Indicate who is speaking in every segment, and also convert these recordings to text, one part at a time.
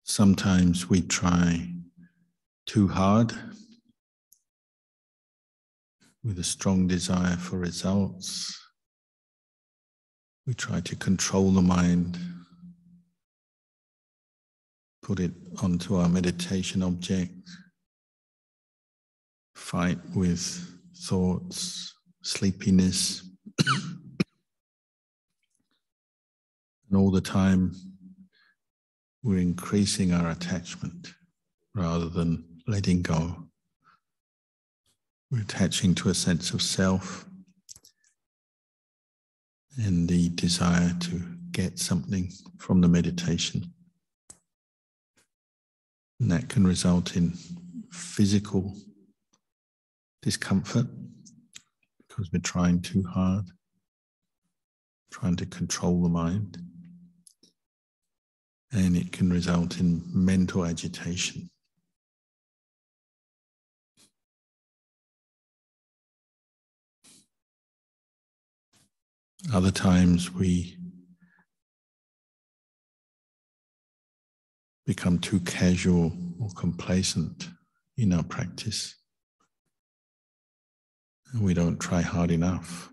Speaker 1: Sometimes we try too hard with a strong desire for results. We try to control the mind, put it onto our meditation object, fight with thoughts, sleepiness, and all the time we're increasing our attachment rather than letting go. We're attaching to a sense of self and the desire to get something from the meditation. And that can result in physical discomfort because we're trying too hard, trying to control the mind. And it can result in mental agitation. Other times we become too casual or complacent in our practice. And we don't try hard enough.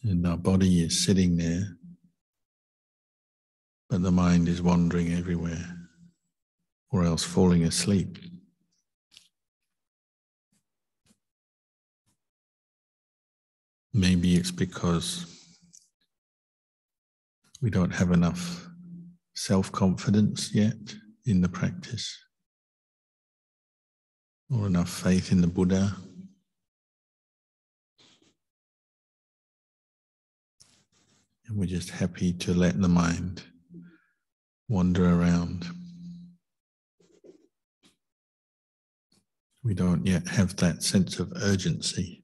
Speaker 1: And our body is sitting there, but the mind is wandering everywhere, or else falling asleep. Maybe it's because we don't have enough self-confidence yet in the practice, or enough faith in the Buddha. And we're just happy to let the mind wander around. We don't yet have that sense of urgency.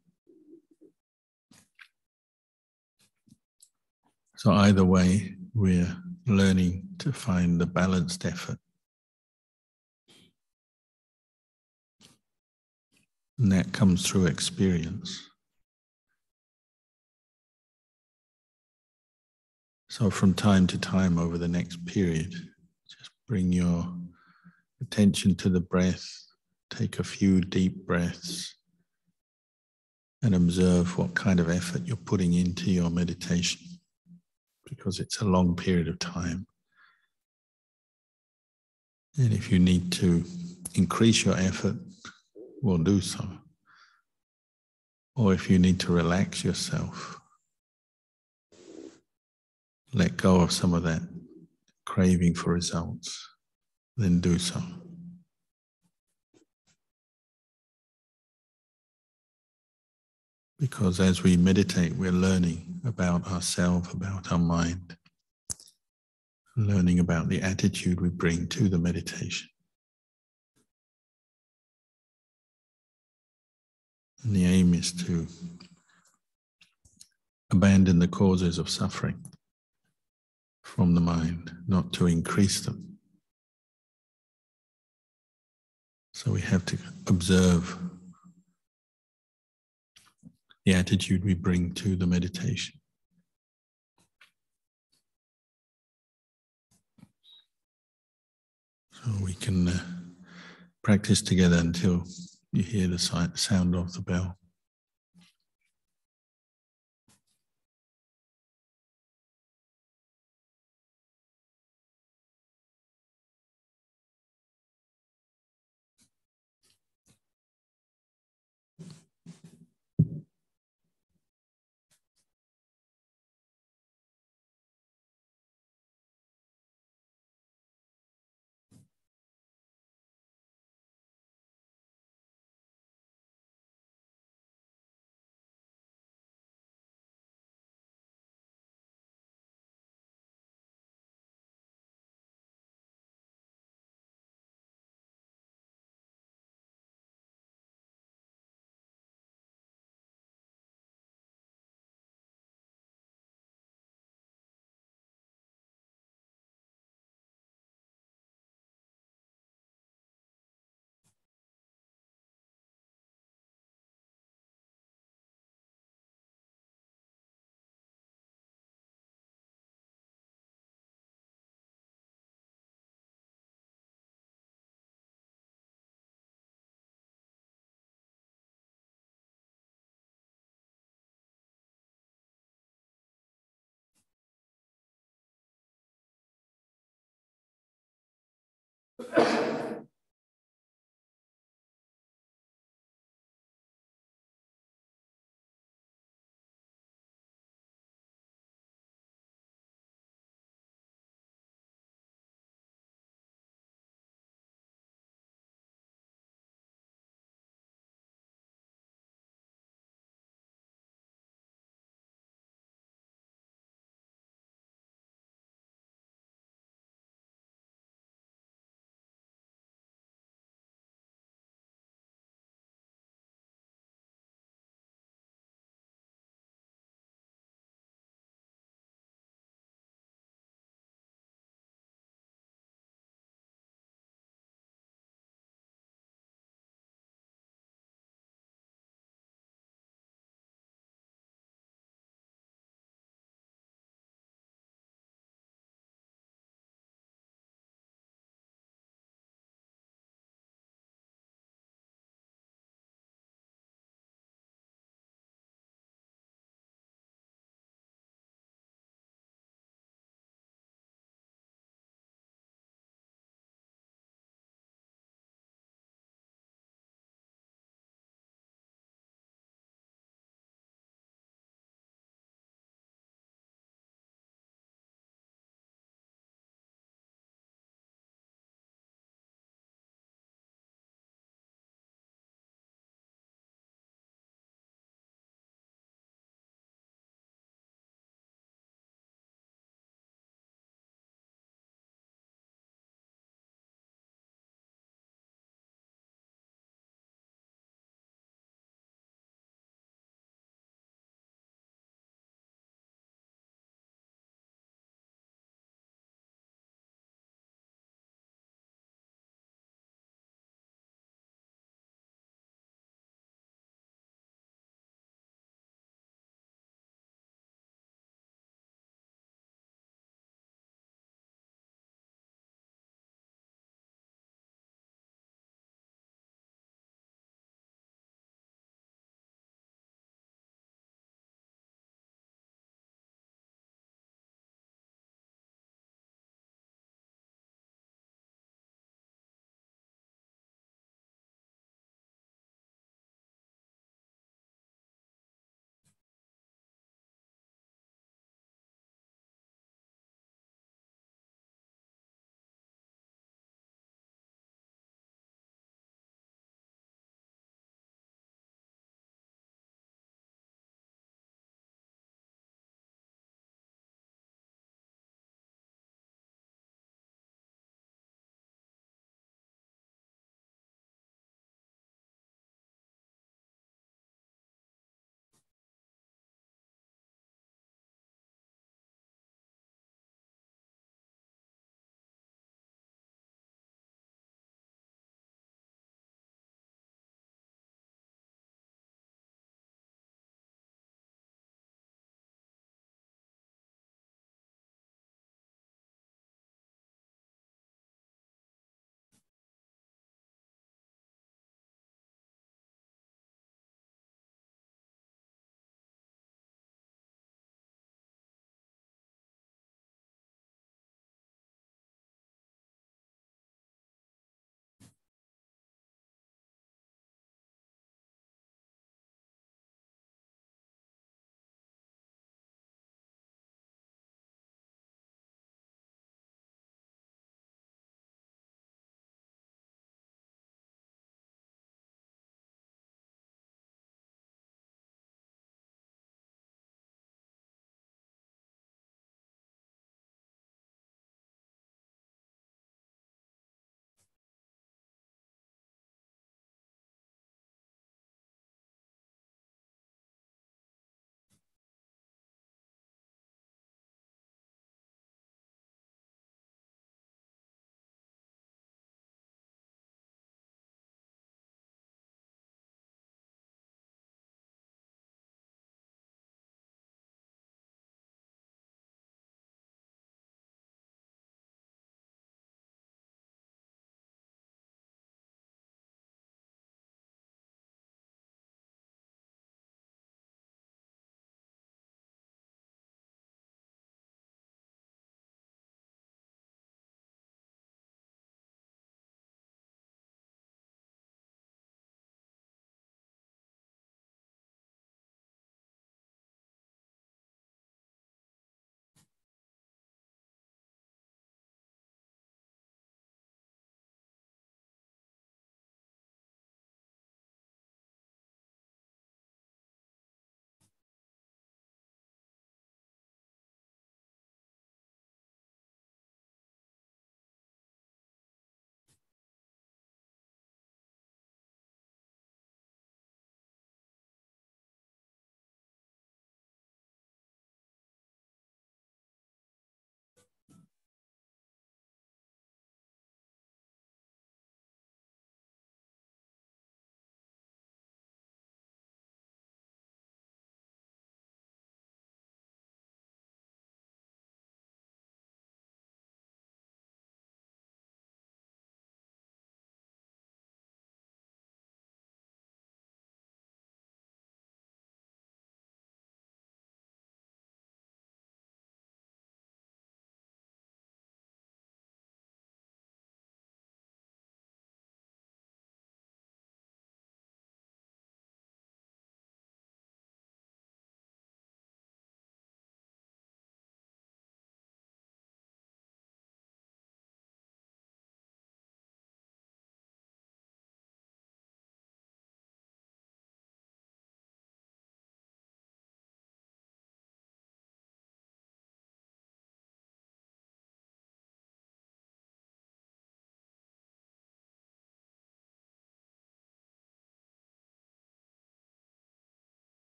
Speaker 1: So either way, we're learning to find the balanced effort. And that comes through experience. So from time to time over the next period, just bring your attention to the breath, take a few deep breaths, and observe what kind of effort you're putting into your meditation, because it's a long period of time. And if you need to increase your effort, we'll do so. Or if you need to relax yourself, let go of some of that craving for results, then do so. Because as we meditate, we're learning about ourselves, about our mind, learning about the attitude we bring to the meditation. And the aim is to abandon the causes of suffering from the mind, not to increase them. So we have to observe the attitude we bring to the meditation. So we can practice together until you hear the sound of the bell.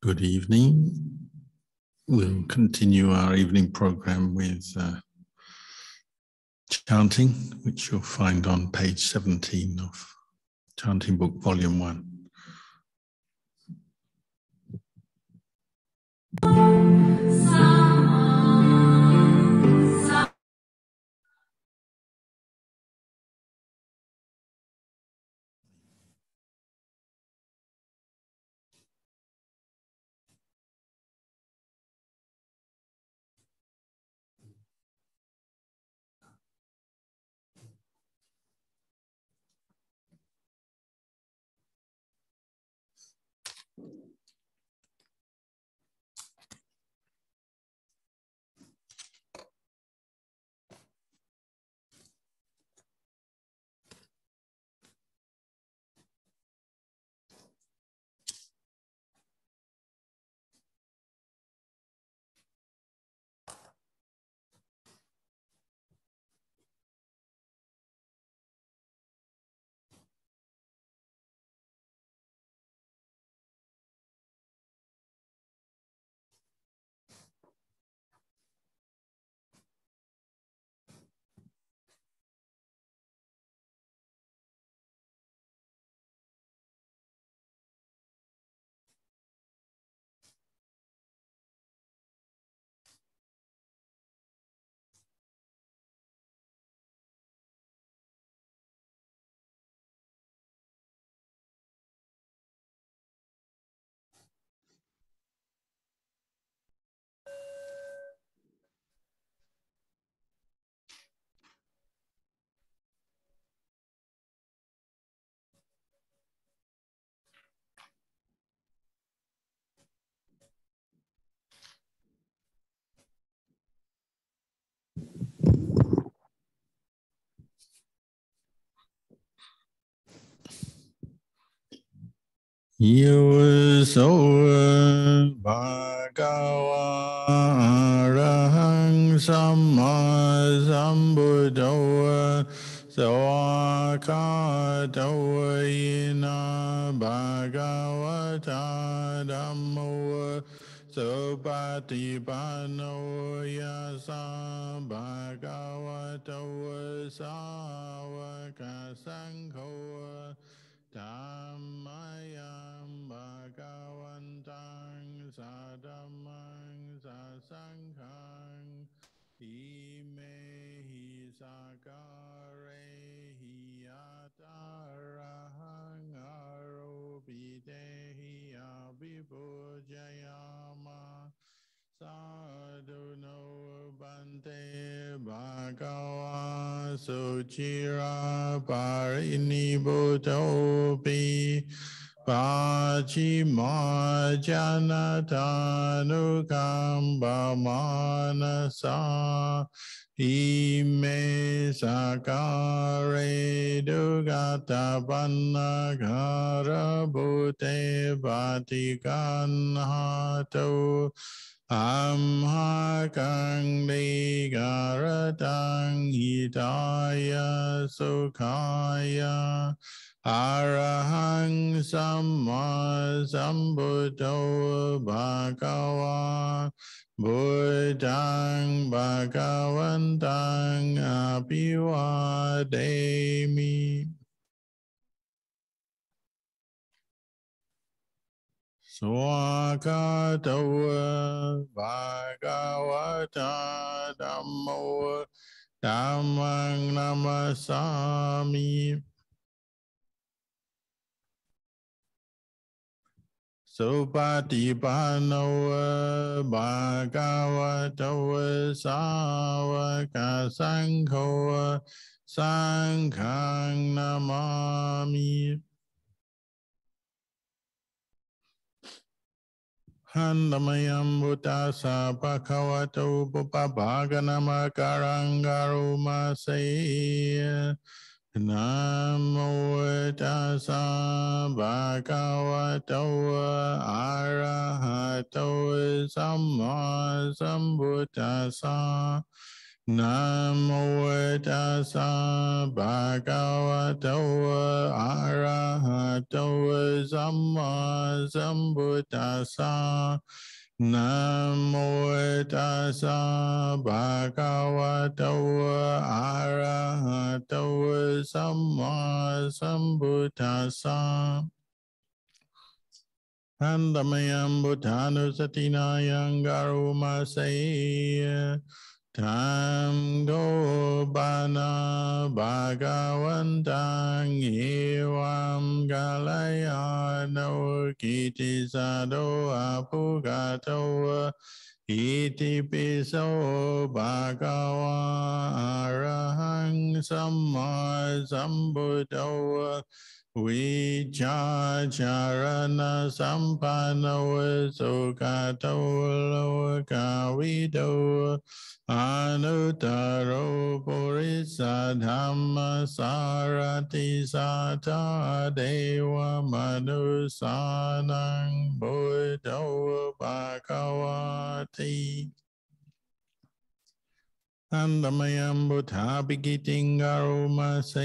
Speaker 1: Good evening. We'll continue our evening program with chanting, which you'll find on page 17 of Chanting Book, Volume 1. Yosoa bhagava arahang samma sambuddho sawakato yena bhagavata dhammo supatipanno yasa bhagavato sāvaka saṅgho Dhammayam bhagavantang sadhammang sasanghang imehi sakare hiyatarahang arobitehi abhipujayama sadhuno bante bhagava suchira parinibbutapi pachima janatanukamba manasa ime sakare dugata pannagara bhute vatikanhato Amhakang Nigaratang Hitaya Sukhaya Arahang Samma Sambuddho Bhagava Buddhang Bhagavantang Abhivademi Swakato Bhagavata Dhammo Dhammang Namasami Supatipanno Bhagavato Sāvaka Saṅgho Saṅghang Namami Handamayam Buddhasa Bhagavato Bhagavanamakaraṅgarumase Namo Tassa Bhagavato Arahato Samma Sambuddhassa Namo tassa bhagavato arahato samma sambuddhassa. Namo tassa bhagavato arahato samma sambuddhassa. Andamayam buddhanu satinayang garumasaya. Tam go bana bhagavantang evam galaya no kiti sado apugato iti piso bhagava arahang samma sambuddho Vicharana sampano sukato lokavido Anutaro purisa dhamma sarati sata deva manusanang buddho bhagavati. Andamayam buddha bigiting arumasaya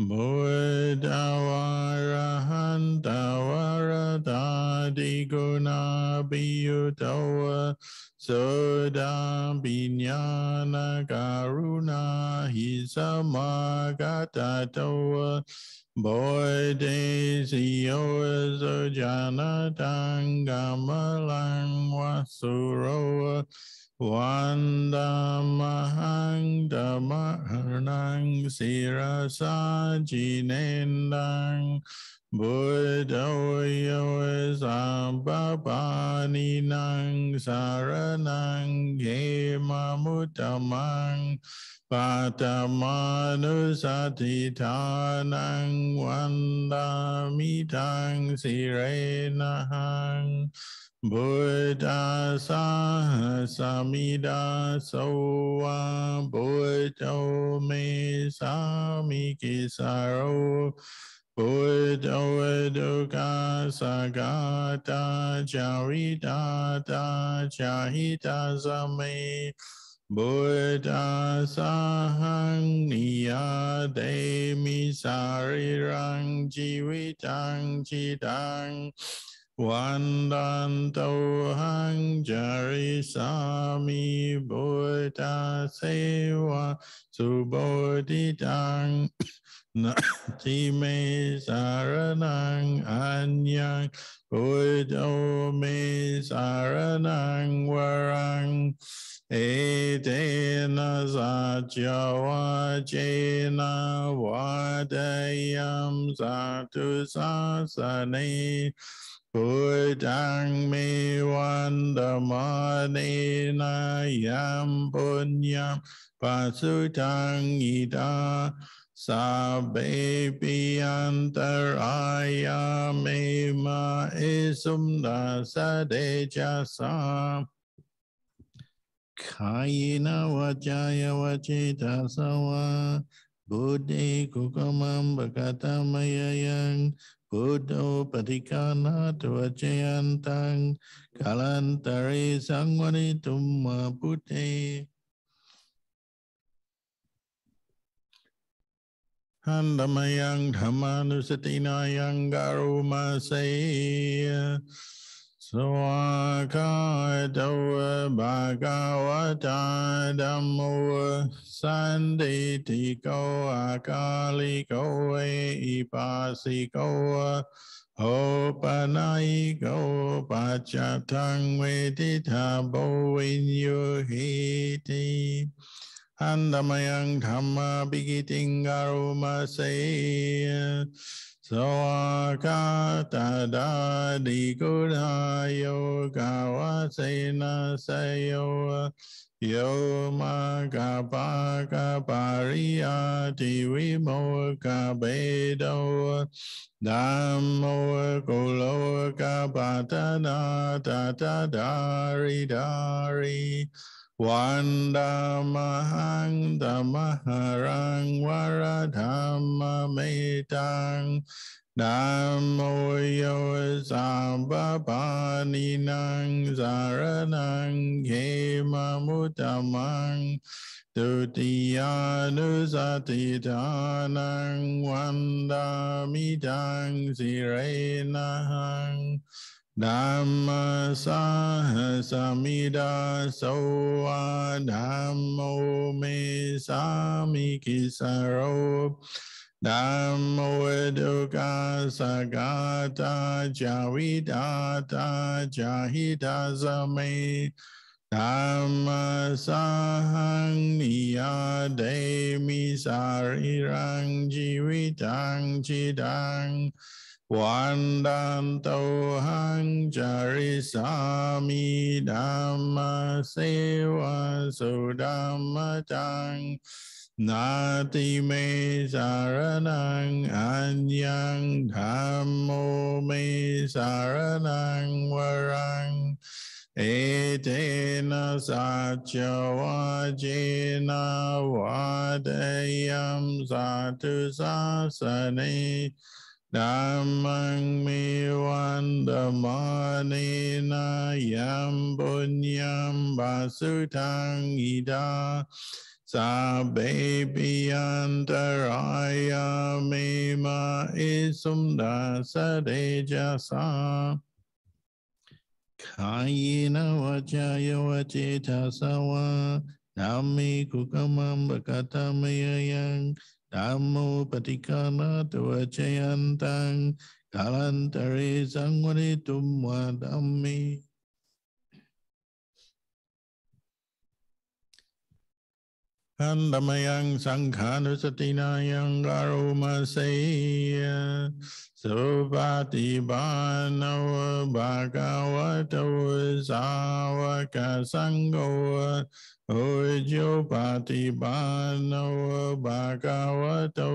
Speaker 1: Buddha varahanta varadadi guna biyutawa Soda binyana karuna hisamagatawa Bodhe siyo sojana tangamalang wasuro Vandamahang dhammaharnang sirasa jinendang Buddhoyo sampapaninang saranang hemamutamang Patamanusatitanang vandamitang sirenahang Buddha sahamida soa Buddho me samikisaro Buddho dukkha sagata charitata chahita same Buddha sahang niyade misarirang jivitang chidang Vandanto hang jarisami Buddha sewa subodhitang Nati me saranang anyang Buddho me saranang warang Etena sajawajena vadayam satu sasane Buddhang me vandamanena yam punyam pasutang ida sabbe piyantaraya me ma isumda sadejasa Kayena wajaya wacita sawa Buddhi kukamam bhagata mayayang Buddho patikana tvajayantang Kalantare sangwanitum putte Handamayang dhammanusatinayang garumasaya Swakadawa bhagavata dhammo sanditiko akaliko ipasiko hopanayiko pachatang veditabo vinyuhiti Handamayang dhamma bigiting garumasaya Soaka dadi kudayo kawasena sayo Yoma kapaka pariyati vimoka bedo Dhammo kulo kapatana tatadari dari Vandamahang dhammaharang varadhamma metang Dhammo yo sabbapāninang saranang khemamuttamang Duttiyanusatitanang vandamidang sirenahang Dhamma sahasamida soa Dhammo me samikisaro Dhammo dukkha sagata javidata jahidasame Dhamma sahang niyademi sarirang jivitang chidang Vandantohang jarisami Dhamma seva sudhammatang Nati me saranang anyang Dhammo me saranang varang Etena sacha vajena vadayam satu sasane Dhammang me vandamanena yam punyam vasutang ida Sabbe piyantaraya mema isumda sadejasa Kayena vajaya vajetasawa Dhamme kukamam bhakatamayayang Dhammo patikana tuvachayantang Kalantare sangvaritum va dhamme Kandamayang sanghanusatinayang garumasaya Subhati bhanav bhagavato savaka sangho Ujo pati bhanav bhagavato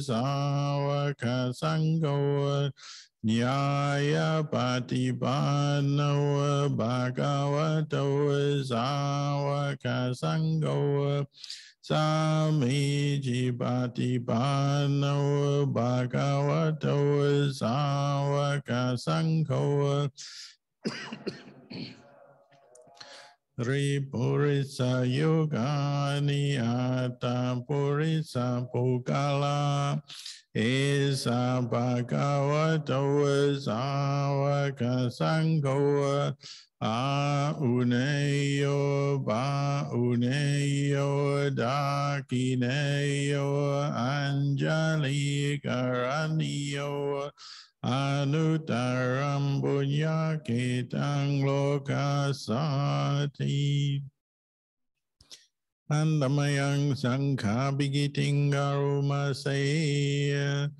Speaker 1: savaka sangho Nyaya pati bhanav bhagavato savaka sangho Samiji pati bhanav bhagavato savaka sangho Ripurisa yogani atta purisa pukala Esa bhagavato savaka sangho Uneyo ba uneyo dakineyo anjali karaniyo Anutaram punyaketang lokasati Andamayang sanghabigiting garumasaya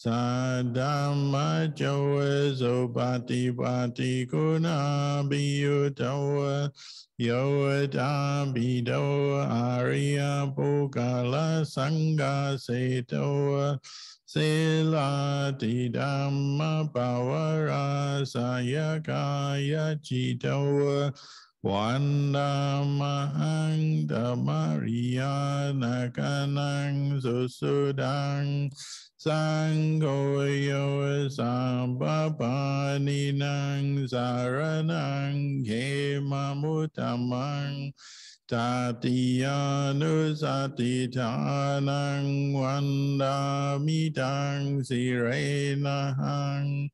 Speaker 1: Sadhamma jawa zopati pati kuna biyutawa Yawata bido arya pukala sangha setawa Silati dhamma pavara sayakaya chitawa Vandamahang dhamariya nakanang susudang Sanghoyo sampapaninang saranang khemamuttamang Tatyanusatitanang vandamidang sirenahang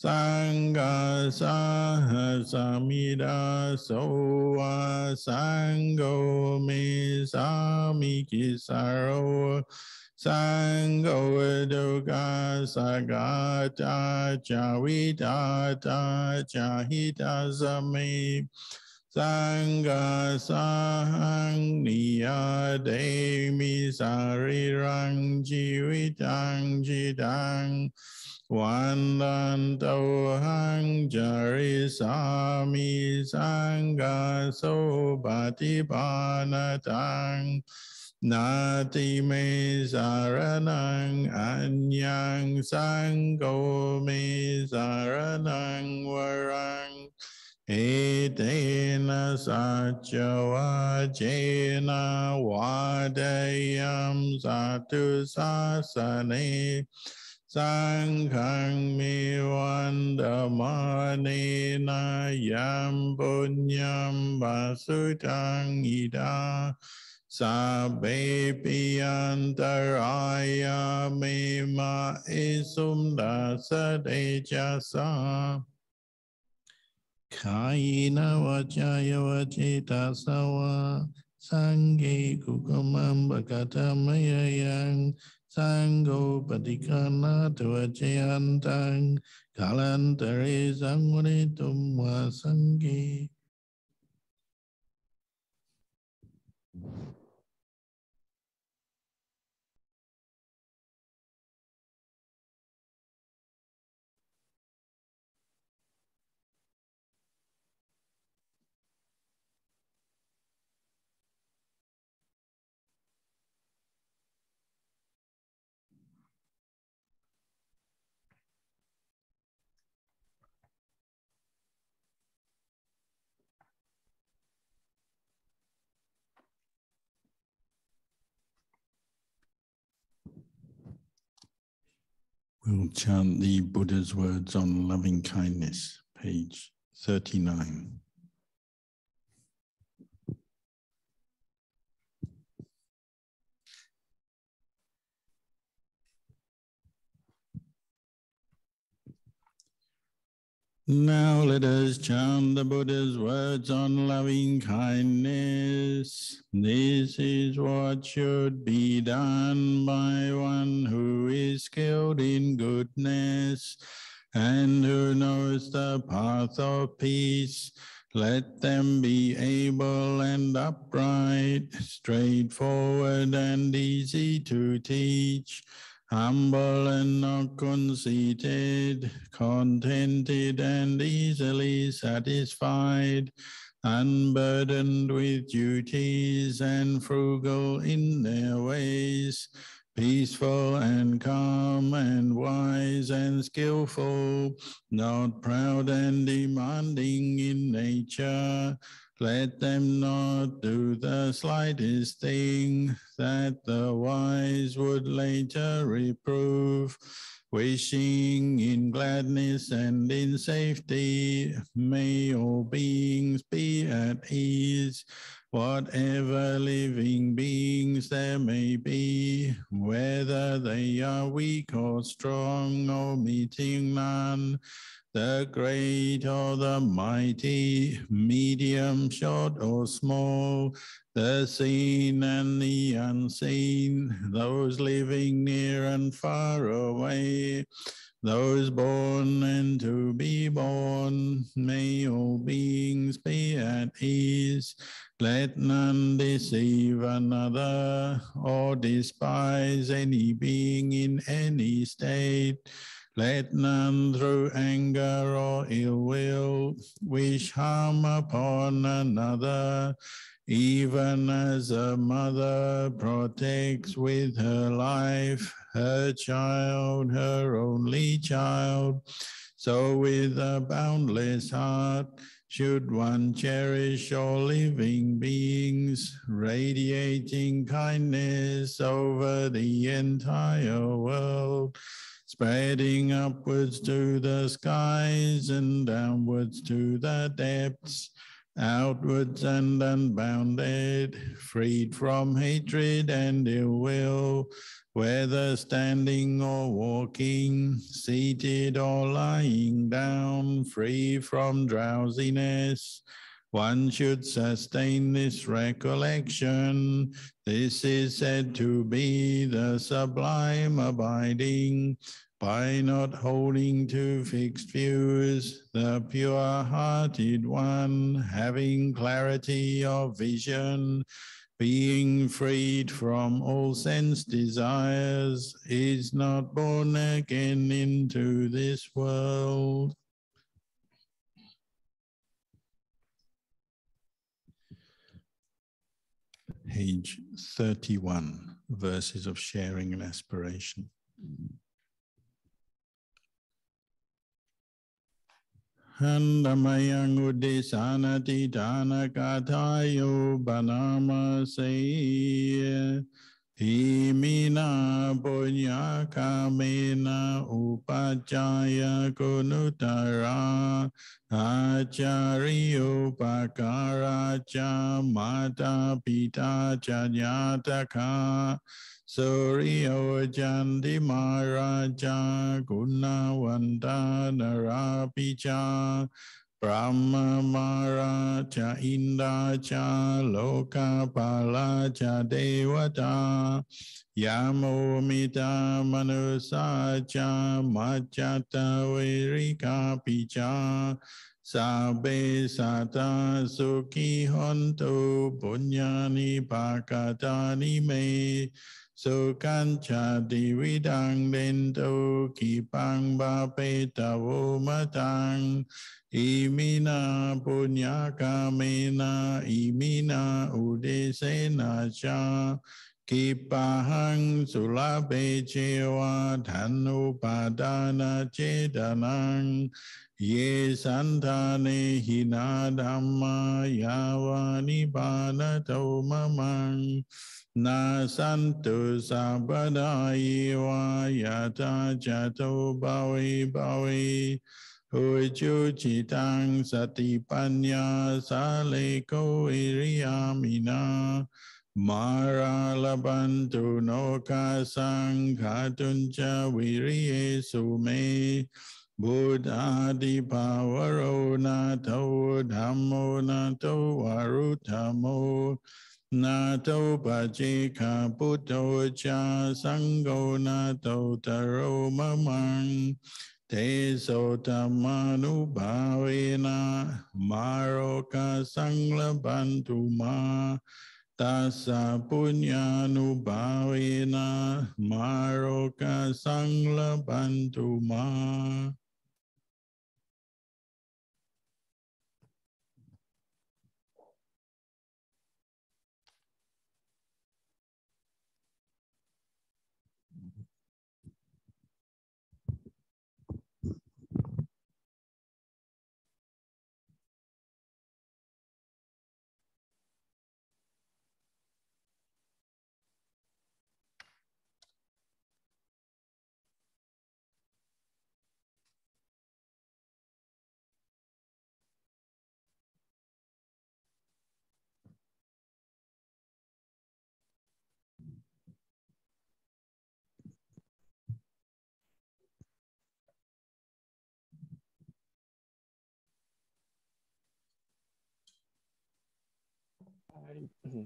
Speaker 1: Sangha sahasamida soa sangho me samikisaro Sangho dukkha sagata javidata jahidasame Sangha sahang niyademi sarirang jivitang jidang Vandantohang jarisami sangha sobhatipanatang Nati me saranang anyang sangho me saranang varang Etena sacha vajena vadayam satu sasane Sanghang mi vandamane yam punyam vasudang ida sabbe piyantaraya me ma isum dasade jasa Kayena wajaya wajita sawa Sangye kukumam bhagata mayayang Sangho padikana tuajayantang Kalantare sangunitum wa sangye. We'll chant the Buddha's words on loving kindness, page 39. Now let us chant the Buddha's words on loving kindness. This is what should be done by one who is skilled in goodness and who knows the path of peace. Let them be able and upright, straightforward and easy to teach, humble and not conceited, contented and easily satisfied, unburdened with duties and frugal in their ways, peaceful and calm and wise and skillful, not proud and demanding in nature. Let them not do the slightest thing that the wise would later reprove, wishing in gladness and in safety. May all beings be at ease, whatever living beings there may be, whether they are weak or strong or meeting none, the great or the mighty, medium, short or small, the seen and the unseen, those living near and far away, those born and to be born, may all beings be at ease. Let none deceive another or despise any being in any state. Let none through anger or ill will wish harm upon another, even as a mother protects with her life her child, her only child. So with a boundless heart should one cherish all living beings, radiating kindness over the entire world, spreading upwards to the skies and downwards to the depths, outwards and unbounded, freed from hatred and ill will, whether standing or walking, seated or lying down, free from drowsiness. One should sustain this recollection. This is said to be the sublime abiding, by not holding to fixed views, the pure-hearted one, having clarity of vision, being freed from all sense desires, is not born again into this world. Page 31, verses of sharing and aspiration. Handamayang udesanati dhanakatayo banama say Himina punya kamena upajaya gunutara acariyo pakaraja mata pita janyataka Suryo jandi maraja gunawanta narapicha Brahma Mara cha Inda cha Loka Pala cha Devata Yamo Mita Manusa cha Majata Virika Picha Sabe Sata Sukhi Honto Punyani Pakatani Me Sukancha Dividang Dento Kipang Bapeta Matang Imina punya kamena imina udesena cha kipahang sulabe cewa dhanu padana cedanang ye santane hina dhamma yawani banato mamang na santu sabadayewa yata jato bawe Huju citang sati panya saleko iriamina Mara labantu noka sanghatunca viriye sume Buddha di pawaro nato dhammo nato varutamo Nato pacika puto cha sangho nato taro mamang Te sotamanu bhavena maroka sanglabantu ma tassa punyanu bhavena maroka sanglabantu ma.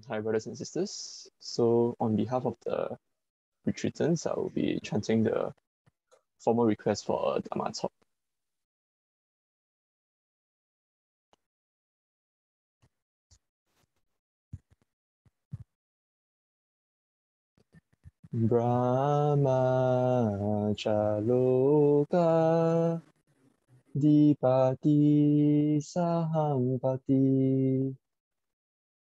Speaker 2: Hi, brothers and sisters. So, on behalf of the retreatants, I will be chanting the formal request for a dhamma talk. Brahma chaloka dipati sahampati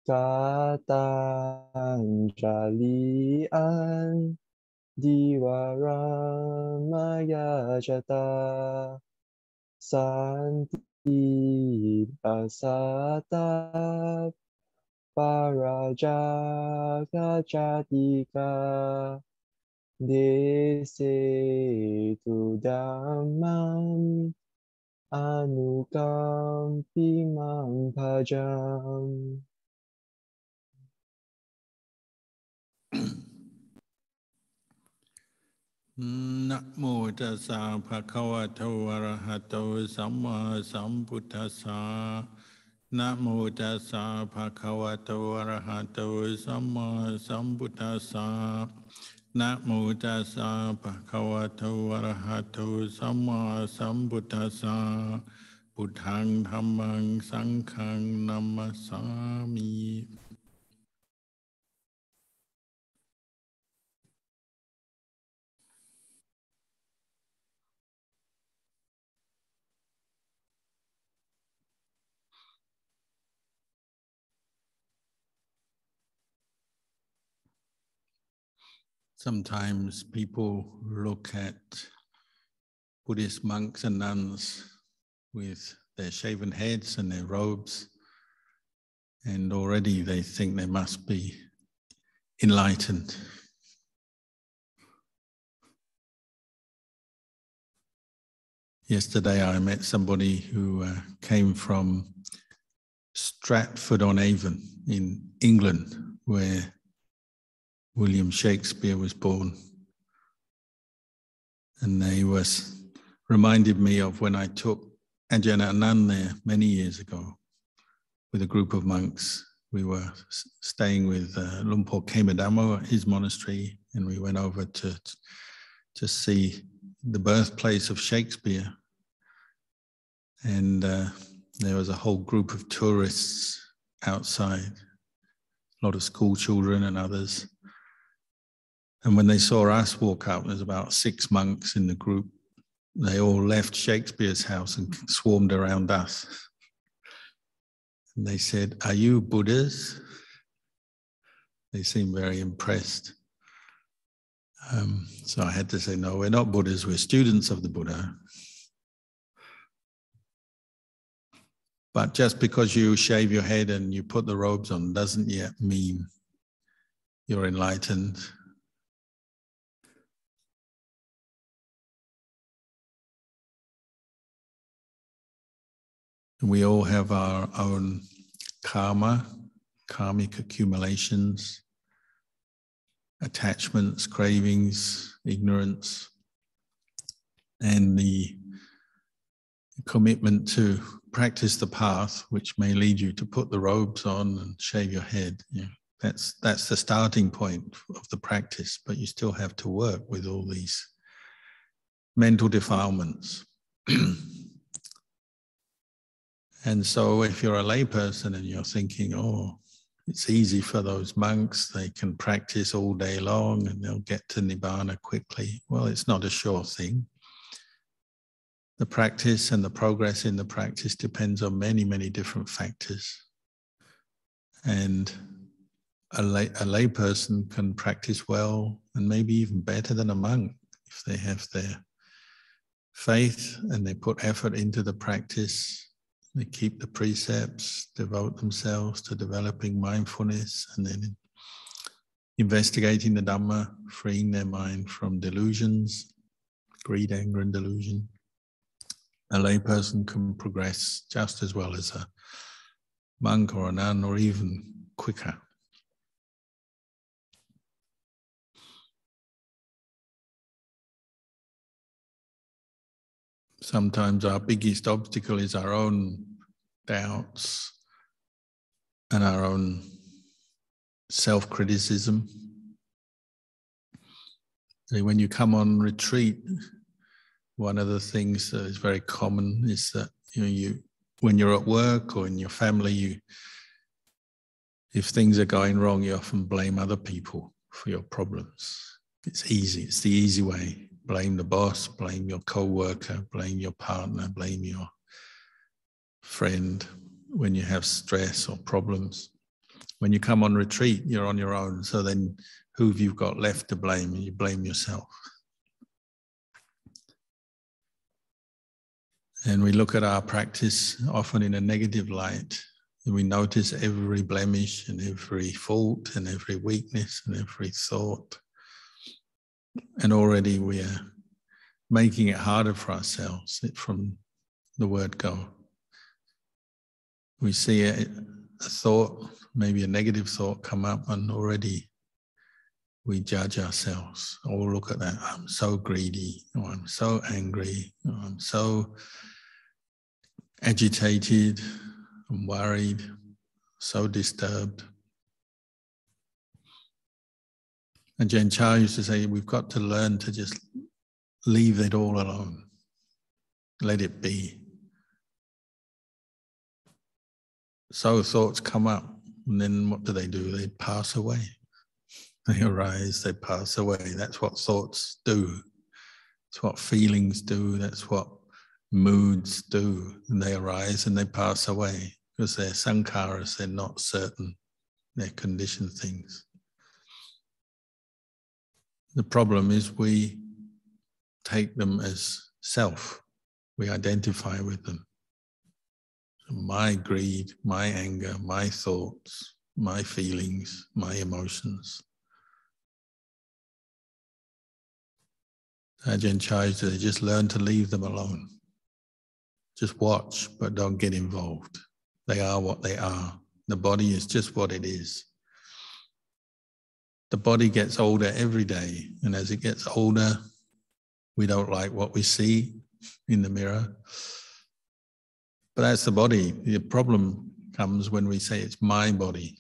Speaker 2: katanjalian Diwaramaya jata santi basata parajaga jatika dese tu dhammam anukampi mang bhajam.
Speaker 1: Namo tassa bhagavato arahato samma sambuddhassa. Namo tassa bhagavato arahato samma sambuddhassa. Namo tassa bhagavato arahato samma sambuddhassa. Buddhang dhammang sanghang namasami. Sometimes people look at Buddhist monks and nuns with their shaven heads and their robes, and already they think they must be enlightened. Yesterday I met somebody who came from Stratford-on-Avon in England, where William Shakespeare was born. And they reminded me of when I took Ajahn there many years ago with a group of monks. We were staying with Lumpur Kemadamo at his monastery, and we went over to see the birthplace of Shakespeare. And there was a whole group of tourists outside, a lot of school children and others. And when they saw us walk up, there's about 6 monks in the group. They all left Shakespeare's house and swarmed around us. And they said, "Are you Buddhas?" They seemed very impressed. So I had to say, "No, we're not Buddhas, we're students of the Buddha." But just because you shave your head and you put the robes on doesn't yet mean you're enlightened. We all have our own karmic accumulations, attachments, cravings, ignorance, and the commitment to practice the path, which may lead you to put the robes on and shave your head. That's the starting point of the practice, but you still have to work with all these mental defilements. And so if you're a layperson and you're thinking, oh, it's easy for those monks, they can practice all day long and they'll get to Nibbana quickly. Well, it's not a sure thing. The practice and the progress in the practice depends on many, many different factors. And a layperson can practice well and maybe even better than a monk if they have their faith and they put effort into the practice. They keep the precepts, devote themselves to developing mindfulness and then investigating the Dhamma, freeing their mind from delusions, greed, anger, and delusion. A layperson can progress just as well as a monk or a nun, or even quicker. Sometimes our biggest obstacle is our own doubts and our own self-criticism. When you come on retreat, one of the things that is very common is that when you're at work or in your family, if things are going wrong, you often blame other people for your problems. It's easy. It's the easy way. Blame the boss, blame your co-worker, blame your partner, blame your friend when you have stress or problems. When you come on retreat, you're on your own. So then who have you got left to blame? And you blame yourself. And we look at our practice often in a negative light. And we notice every blemish and every fault and every weakness and every thought. And already we are making it harder for ourselves from the word go. We see a thought, maybe a negative thought come up, and already we judge ourselves. Oh, look at that, I'm so greedy, or I'm so angry, or I'm so agitated, I'm worried, so disturbed. And Ajahn Chah used to say, we've got to learn to just leave it all alone. Let it be. So thoughts come up, and then what do? They pass away. They arise, they pass away. That's what thoughts do. That's what feelings do. That's what moods do. And they arise and they pass away because they're sankharas, they're not certain. They're conditioned things. The problem is we take them as self. We identify with them. My greed, my anger, my thoughts, my feelings, my emotions. Ajahn Chah said, just learn to leave them alone. Just watch, but don't get involved. They are what they are. The body is just what it is. The body gets older every day, and as it gets older, we don't like what we see in the mirror. But that's the body. The problem comes when we say it's my body.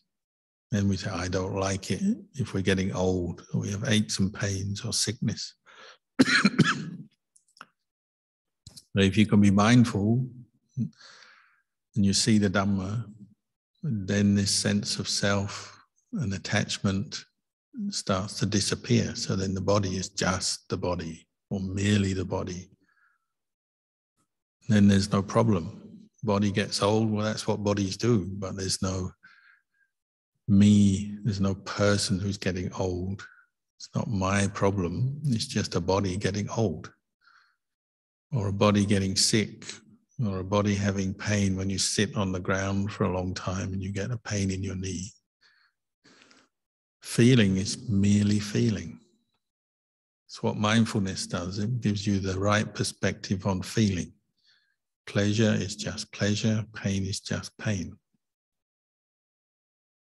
Speaker 1: Then we say, I don't like it if we're getting old, or we have aches and pains or sickness. But if you can be mindful and you see the Dhamma, then this sense of self and attachment starts to disappear. So then the body is just the body, or merely the body. Then there's no problem. Body gets old, well, that's what bodies do, but there's no me, there's no person who's getting old. It's not my problem, it's just a body getting old, or a body getting sick, or a body having pain when you sit on the ground for a long time and you get a pain in your knee. Feeling is merely feeling. It's what mindfulness does. It gives you the right perspective on feeling. Pleasure is just pleasure, pain is just pain.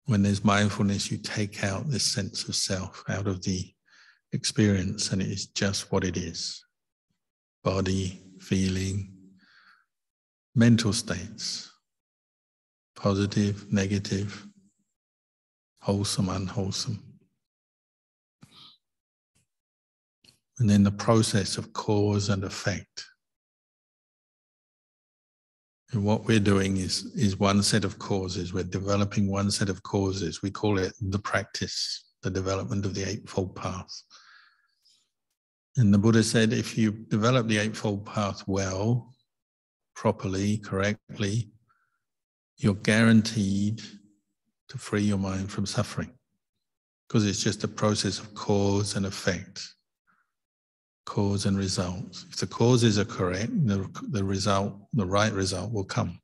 Speaker 1: When there's mindfulness, you take out this sense of self out of the experience, and it is just what it is. Body, feeling, mental states, positive, negative, wholesome, unwholesome. And then the process of cause and effect. And what we're doing is one set of causes. We're developing one set of causes. We call it the practice, the development of the Eightfold Path. And the Buddha said, if you develop the Eightfold Path well, properly, correctly, you're guaranteed to free your mind from suffering, because it's just a process of cause and effect, cause and result. If the causes are correct, the result, the right result will come.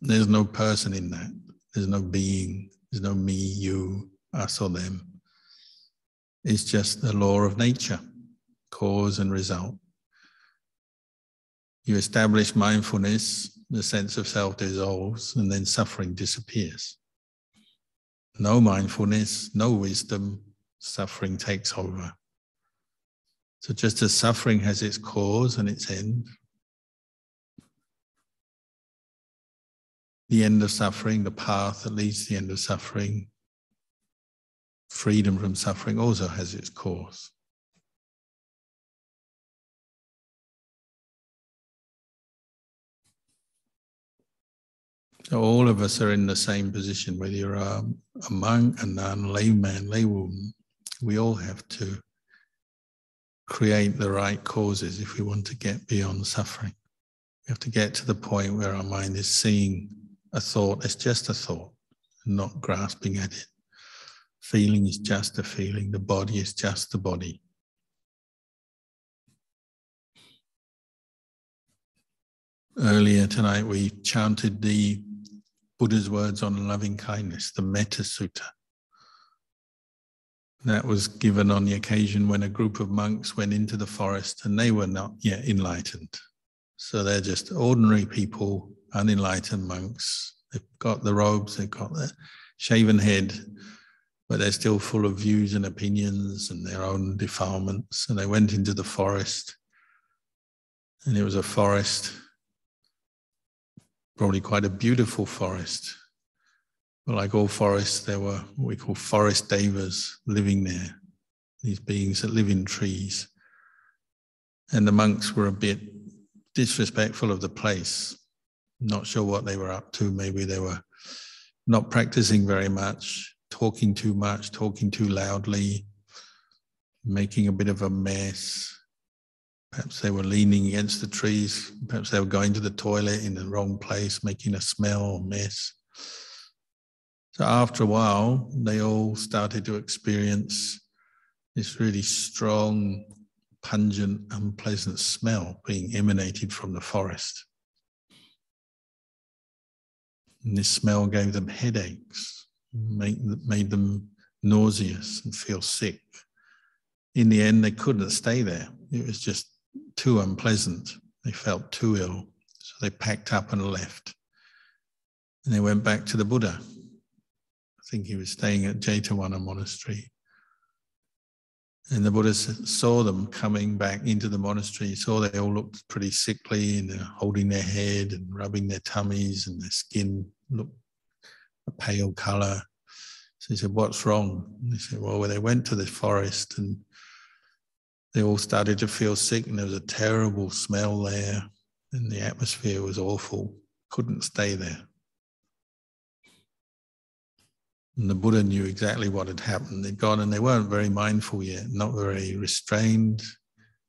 Speaker 1: There's no person in that. There's no being. There's no me, you, us or them. It's just the law of nature, cause and result. You establish mindfulness, the sense of self dissolves, and then suffering disappears. No mindfulness, no wisdom, suffering takes over. So just as suffering has its cause and its end, the end of suffering, the path that leads to the end of suffering, freedom from suffering also has its cause. So all of us are in the same position, whether you're a monk, a nun, layman, laywoman. We all have to create the right causes if we want to get beyond suffering. We have to get to the point where our mind is seeing a thought as just a thought, not grasping at it. Feeling is just a feeling. The body is just the body. Earlier tonight, we chanted the Buddha's words on loving kindness, the Metta Sutta. That was given on the occasion when a group of monks went into the forest and they were not yet enlightened. So they're just ordinary people, unenlightened monks. They've got the robes, they've got the shaven head, but they're still full of views and opinions and their own defilements. And they went into the forest, and it was a forest, probably quite a beautiful forest. But like all forests, there were what we call forest devas living there, these beings that live in trees. And the monks were a bit disrespectful of the place, not sure what they were up to. Maybe they were not practicing very much, talking too loudly, making a bit of a mess. Perhaps they were leaning against the trees. Perhaps they were going to the toilet in the wrong place, making a smell or mess. So after a while, they all started to experience this really strong, pungent, unpleasant smell being emanated from the forest. And this smell gave them headaches, made them nauseous and feel sick. In the end, they couldn't stay there. It was just too unpleasant. They felt too ill. So So they packed up and left. And they went back to the Buddha. I think he was staying at Jetavana monastery. And the Buddha saw them coming back into the monastery. He saw they all looked pretty sickly and they're holding their head and rubbing their tummies and their skin looked a pale colour. So he said, "What's wrong?" And they said, "Well, they went to the forest and they all started to feel sick and there was a terrible smell there and the atmosphere was awful. Couldn't stay there." And the Buddha knew exactly what had happened. They'd gone and they weren't very mindful yet, not very restrained,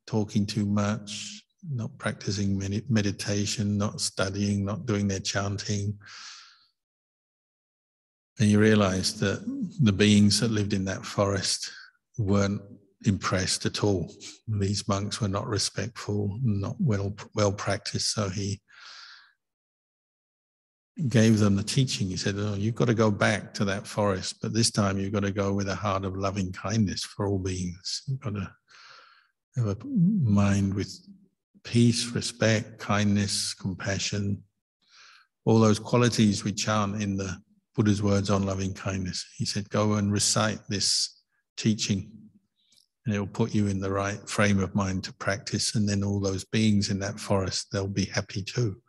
Speaker 1: talking too much, not practicing meditation, not studying, not doing their chanting. And you realize that the beings that lived in that forest weren't impressed at all. These monks were not respectful, not well practiced, so he gave them the teaching. He said, "Oh, you've got to go back to that forest, but this time you've got to go with a heart of loving kindness for all beings. You've got to have a mind with peace, respect, kindness, compassion, all those qualities we chant in the Buddha's words on loving kindness." He said, "Go and recite this teaching and it will put you in the right frame of mind to practice, and then all those beings in that forest, they'll be happy too.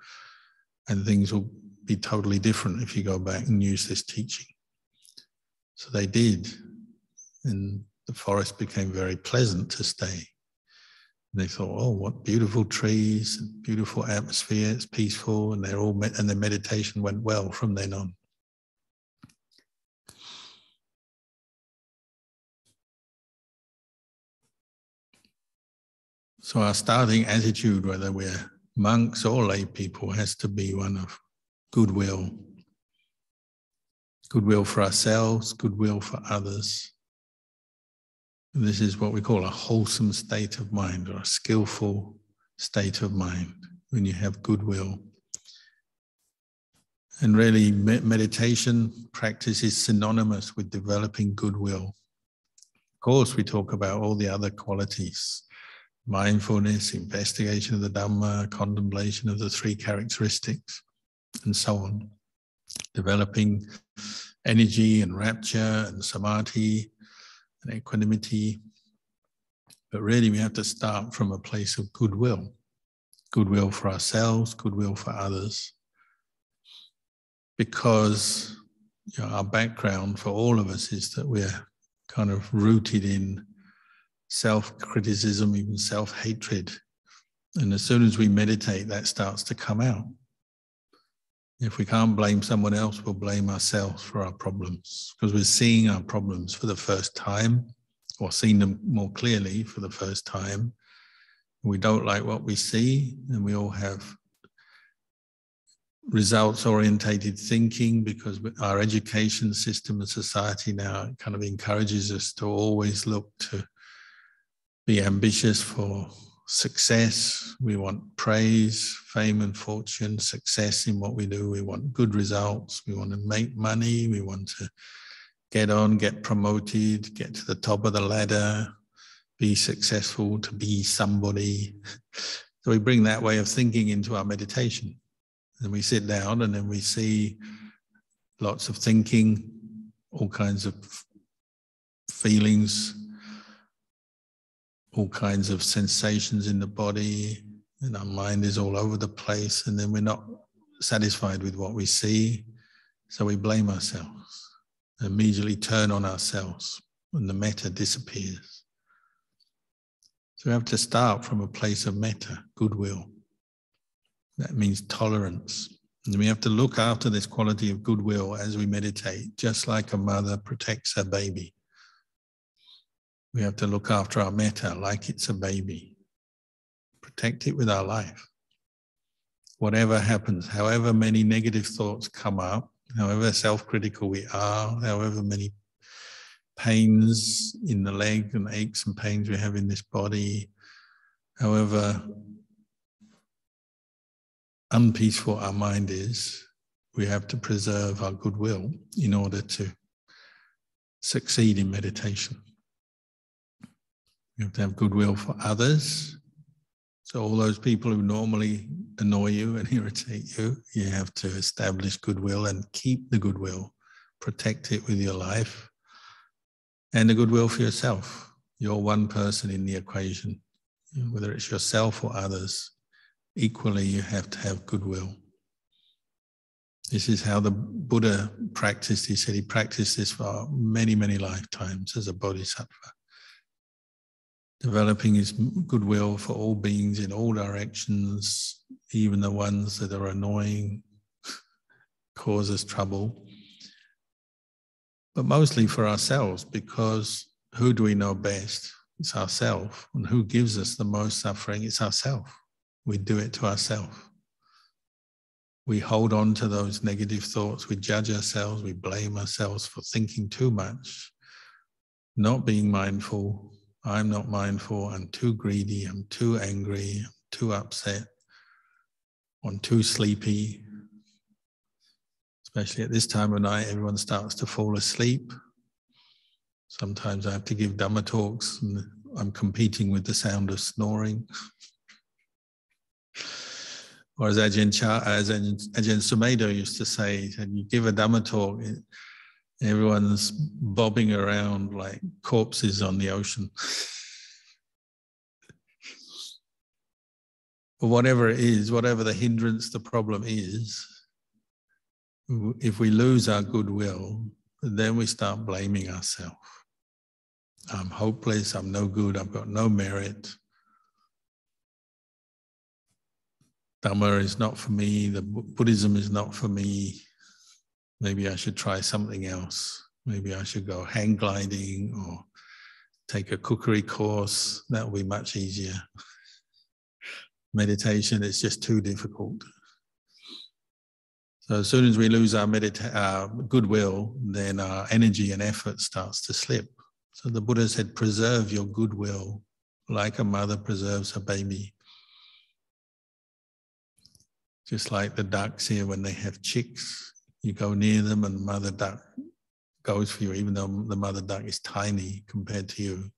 Speaker 1: And things will be totally different if you go back and use this teaching." So they did, and the forest became very pleasant to stay. And they thought, "Oh, what beautiful trees, and beautiful atmosphere, it's peaceful," and and their meditation went well from then on. So our starting attitude, whether we're monks or lay people, has to be one of goodwill. Goodwill for ourselves, goodwill for others. And this is what we call a wholesome state of mind, or a skillful state of mind, when you have goodwill. And really, meditation practice is synonymous with developing goodwill. Of course, we talk about all the other qualities: mindfulness, investigation of the dhamma, contemplation of the three characteristics, and so on. Developing energy and rapture and samadhi and equanimity. But really we have to start from a place of goodwill. Goodwill for ourselves, goodwill for others. Because our background for all of us is that we're kind of rooted in self-criticism, even self-hatred. And as soon as we meditate, that starts to come out. If we can't blame someone else, we'll blame ourselves for our problems, because we're seeing our problems for the first time, or seeing them more clearly for the first time. We don't like what we see, and we all have results-orientated thinking, because our education system and society now kind of encourages us to always look to be ambitious for success. We want praise, fame and fortune, success in what we do. We want good results. We want to make money. We want to get on, get promoted, get to the top of the ladder, be successful, to be somebody. So we bring that way of thinking into our meditation. And we sit down and then we see lots of thinking, all kinds of feelings, all kinds of sensations in the body, and our mind is all over the place, and then we're not satisfied with what we see, so we blame ourselves, immediately turn on ourselves, and the metta disappears. So we have to start from a place of metta, goodwill. That means tolerance. And we have to look after this quality of goodwill as we meditate, just like a mother protects her baby. We have to look after our metta like it's a baby. Protect it with our life. Whatever happens, however many negative thoughts come up, however self-critical we are, however many pains in the leg and aches and pains we have in this body, however unpeaceful our mind is, we have to preserve our goodwill in order to succeed in meditation. We have to have goodwill for others, So all those people who normally annoy you and irritate you, you have to establish goodwill and keep the goodwill, protect it with your life, and the goodwill for yourself. You're one person in the equation, whether it's yourself or others. Equally, you have to have goodwill. This is how the Buddha practiced. He said he practiced this for many, many lifetimes as a bodhisattva, developing his goodwill for all beings in all directions, even the ones that are annoying, cause us trouble. But mostly for ourselves, because who do we know best? It's ourselves. And who gives us the most suffering? It's ourselves. We do it to ourselves. We hold on to those negative thoughts. We judge ourselves. We blame ourselves for thinking too much, not being mindful. I'm not mindful. I'm too greedy. I'm too angry. I'm too upset. I'm too sleepy. Especially at this time of night, everyone starts to fall asleep. Sometimes I have to give dhamma talks and I'm competing with the sound of snoring. Or as Ajahn Sumedho used to say, you give a dhamma talk, everyone's bobbing around like corpses on the ocean. But whatever it is, whatever the hindrance, the problem is, if we lose our goodwill, then we start blaming ourselves. I'm hopeless, I'm no good, I've got no merit. Dhamma is not for me, the Buddhism is not for me. Maybe I should try something else. Maybe I should go hang gliding or take a cookery course. That will be much easier. Meditation is just too difficult. So as soon as we lose our goodwill, then our energy and effort starts to slip. So the Buddha said, preserve your goodwill like a mother preserves her baby. Just like the ducks here, when they have chicks, you go near them and the mother duck goes for you, even though the mother duck is tiny compared to you.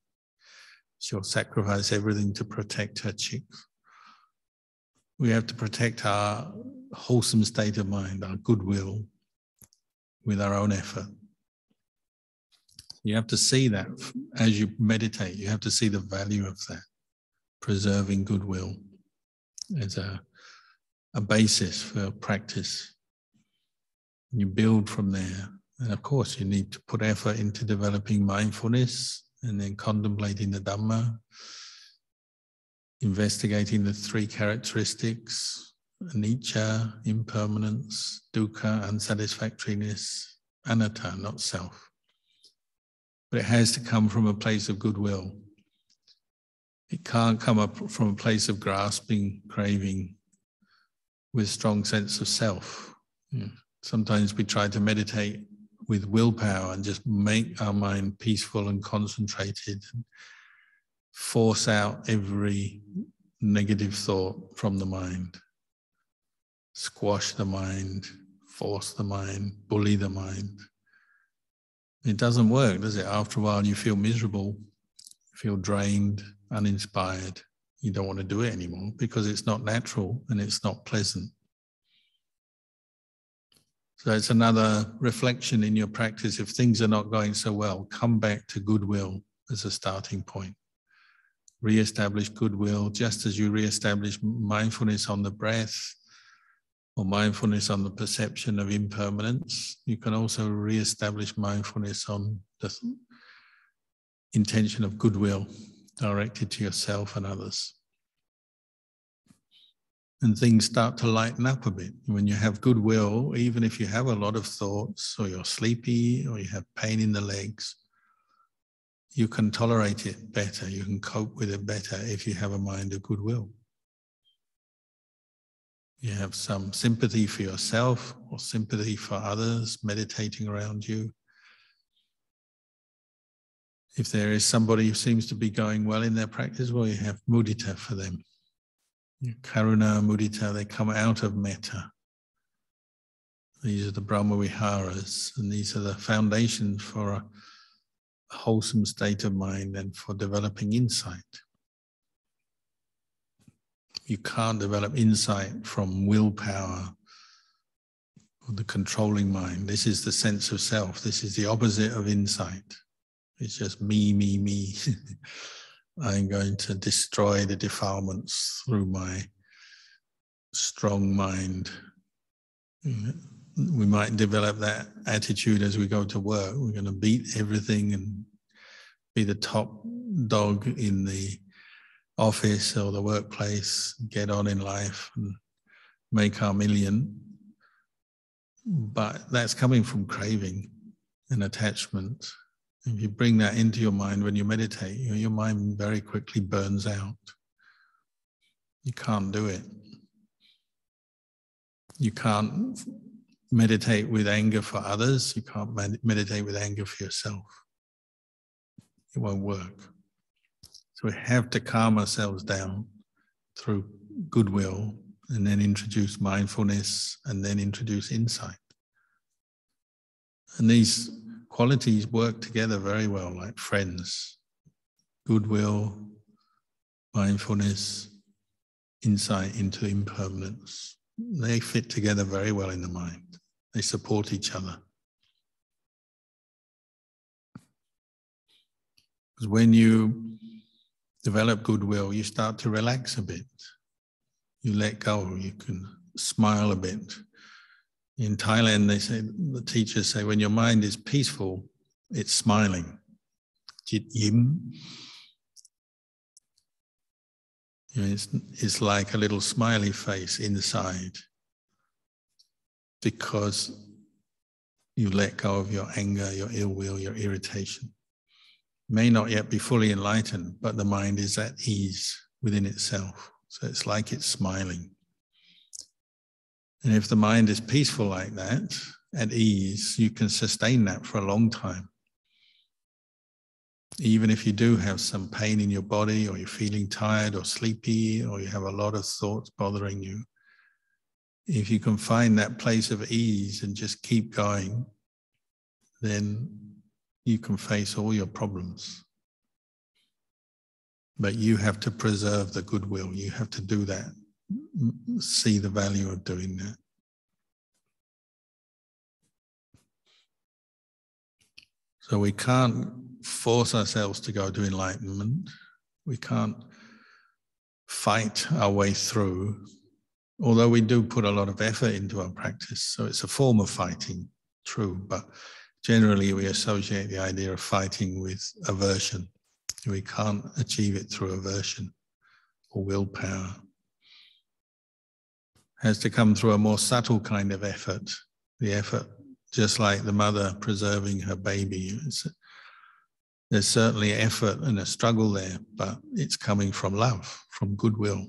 Speaker 1: She'll sacrifice everything to protect her chicks. We have to protect our wholesome state of mind, our goodwill, with our own effort. You have to see that as you meditate. You have to see the value of that, preserving goodwill as a basis for practice. You build from there. And of course, you need to put effort into developing mindfulness and then contemplating the Dhamma, investigating the three characteristics, anicca, impermanence, dukkha, unsatisfactoriness, anatta, not self. But it has to come from a place of goodwill. It can't come up from a place of grasping, craving, with strong sense of self. Sometimes we try to meditate with willpower and just make our mind peaceful and concentrated, and force out every negative thought from the mind, squash the mind, force the mind, bully the mind. It doesn't work, does it? After a while you feel miserable, feel drained, uninspired. You don't want to do it anymore because it's not natural and it's not pleasant. So it's another reflection in your practice. If things are not going so well, come back to goodwill as a starting point. Re-establish goodwill, just as you re-establish mindfulness on the breath or mindfulness on the perception of impermanence. You can also re-establish mindfulness on the intention of goodwill directed to yourself and others. And things start to lighten up a bit. When you have goodwill, even if you have a lot of thoughts, or you're sleepy, or you have pain in the legs, you can tolerate it better. You can cope with it better if you have a mind of goodwill. You have some sympathy for yourself or sympathy for others meditating around you. If there is somebody who seems to be going well in their practice, well, you have mudita for them. Karuna, mudita, they come out of metta. These are the Brahma Viharas, and these are the foundations for a wholesome state of mind and for developing insight. You can't develop insight from willpower or the controlling mind. This is the sense of self. This is the opposite of insight. It's just me, me, me. I'm going to destroy the defilements through my strong mind. We might develop that attitude as we go to work. We're going to beat everything and be the top dog in the office or the workplace, get on in life and make our million. But that's coming from craving and attachment. If you bring that into your mind when you meditate, your mind very quickly burns out. You can't do it. You can't meditate with anger for others. You can't meditate with anger for yourself. It won't work. So we have to calm ourselves down through goodwill and then introduce mindfulness and then introduce insight. And these qualities work together very well like friends. Goodwill, mindfulness, insight into impermanence. They fit together very well in the mind. They support each other. Because when you develop goodwill, you start to relax a bit. You let go, you can smile a bit. In Thailand, they say, the teachers say, when your mind is peaceful, it's smiling. Chit yim. You know, it's like a little smiley face inside because you let go of your anger, your ill will, your irritation. May not yet be fully enlightened, but the mind is at ease within itself. So it's like it's smiling. And if the mind is peaceful like that, at ease, you can sustain that for a long time. Even if you do have some pain in your body, or you're feeling tired or sleepy, or you have a lot of thoughts bothering you, if you can find that place of ease and just keep going, then you can face all your problems. But you have to preserve the goodwill. You have to do that. See the value of doing that. So we can't force ourselves to go to enlightenment. We can't fight our way through, although we do put a lot of effort into our practice. So it's a form of fighting, true, but generally we associate the idea of fighting with aversion. We can't achieve it through aversion or willpower. It has to come through a more subtle kind of effort. The effort, just like the mother preserving her baby. There's certainly effort and a struggle there, but it's coming from love, from goodwill.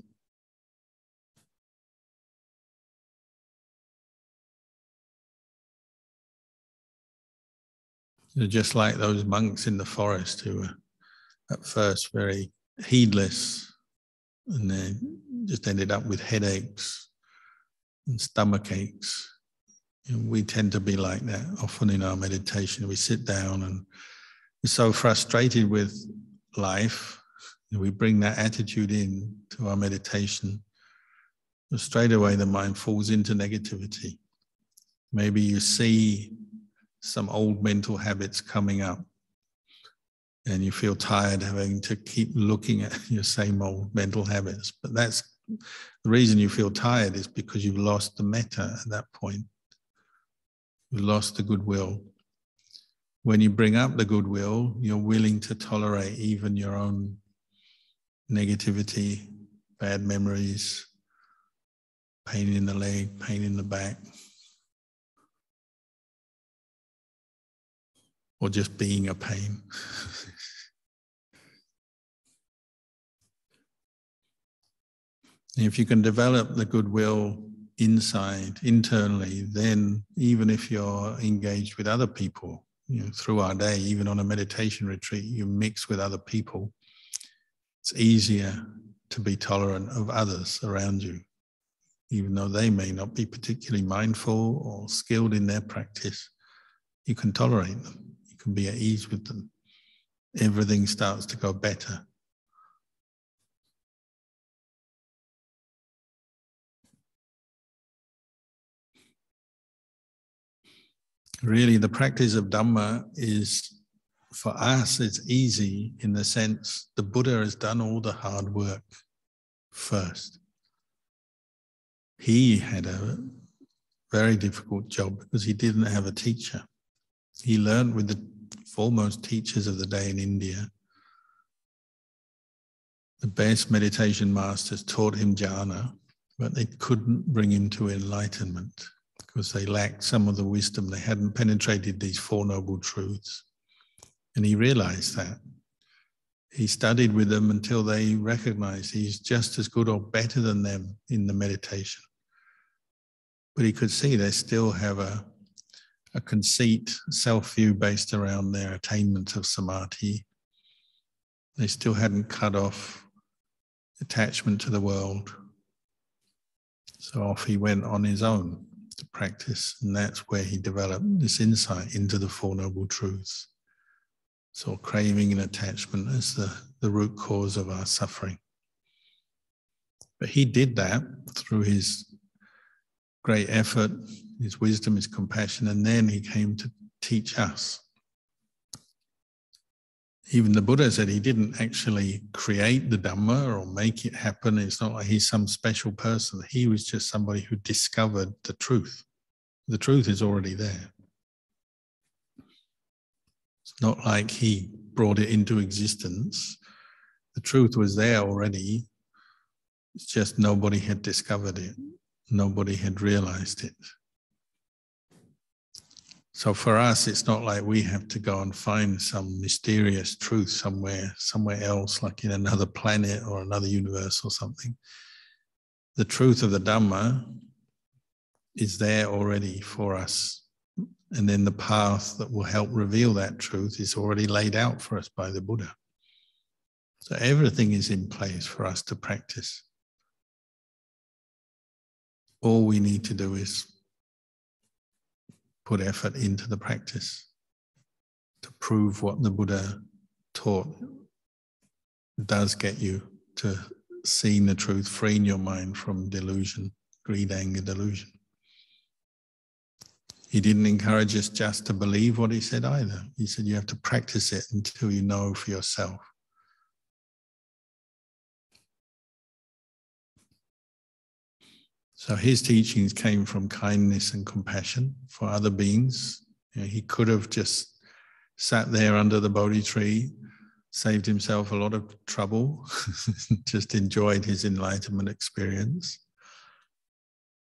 Speaker 1: Just like those monks in the forest who were at first very heedless and they just ended up with headaches and stomach aches. We tend to be like that often in our meditation. We sit down and we're so frustrated with life. We bring that attitude in to our meditation. And straight away the mind falls into negativity. Maybe you see some old mental habits coming up and you feel tired having to keep looking at your same old mental habits. But that's the reason you feel tired, is because you've lost the metta at that point. You've lost the goodwill. When you bring up the goodwill, you're willing to tolerate even your own negativity, bad memories, pain in the leg, pain in the back, or just being a pain. If you can develop the goodwill inside, internally, then even if you're engaged with other people, through our day, even on a meditation retreat, you mix with other people, it's easier to be tolerant of others around you, even though they may not be particularly mindful or skilled in their practice. You can tolerate them. You can be at ease with them. Everything starts to go better. Really, the practice of Dhamma is, for us, it's easy in the sense the Buddha has done all the hard work first. He had a very difficult job because he didn't have a teacher. He learned with the foremost teachers of the day in India. The best meditation masters taught him jhana, but they couldn't bring him to enlightenment because they lacked some of the wisdom. They hadn't penetrated these Four Noble Truths. And he realized that. He studied with them until they recognized he's just as good or better than them in the meditation. But he could see they still have a conceit, self-view based around their attainment of samadhi. They still hadn't cut off attachment to the world. So off he went on his own to practice, and that's where he developed this insight into the Four Noble Truths. So craving and attachment is the root cause of our suffering. But he did that through his great effort, his wisdom, his compassion, and then he came to teach us. Even the Buddha said he didn't actually create the Dhamma or make it happen. It's not like he's some special person. He was just somebody who discovered the truth. The truth is already there. It's not like he brought it into existence. The truth was there already. It's just nobody had discovered it. Nobody had realized it. So for us, it's not like we have to go and find some mysterious truth somewhere else, like in another planet or another universe or something. The truth of the Dhamma is there already for us. And then the path that will help reveal that truth is already laid out for us by the Buddha. So everything is in place for us to practice. All we need to do is put effort into the practice to prove what the Buddha taught does get you to seeing the truth, freeing your mind from delusion, greed, anger, delusion. He didn't encourage us just to believe what he said either. He said you have to practice it until you know for yourself. So his teachings came from kindness and compassion for other beings. You know, he could have just sat there under the Bodhi tree, saved himself a lot of trouble, just enjoyed his enlightenment experience.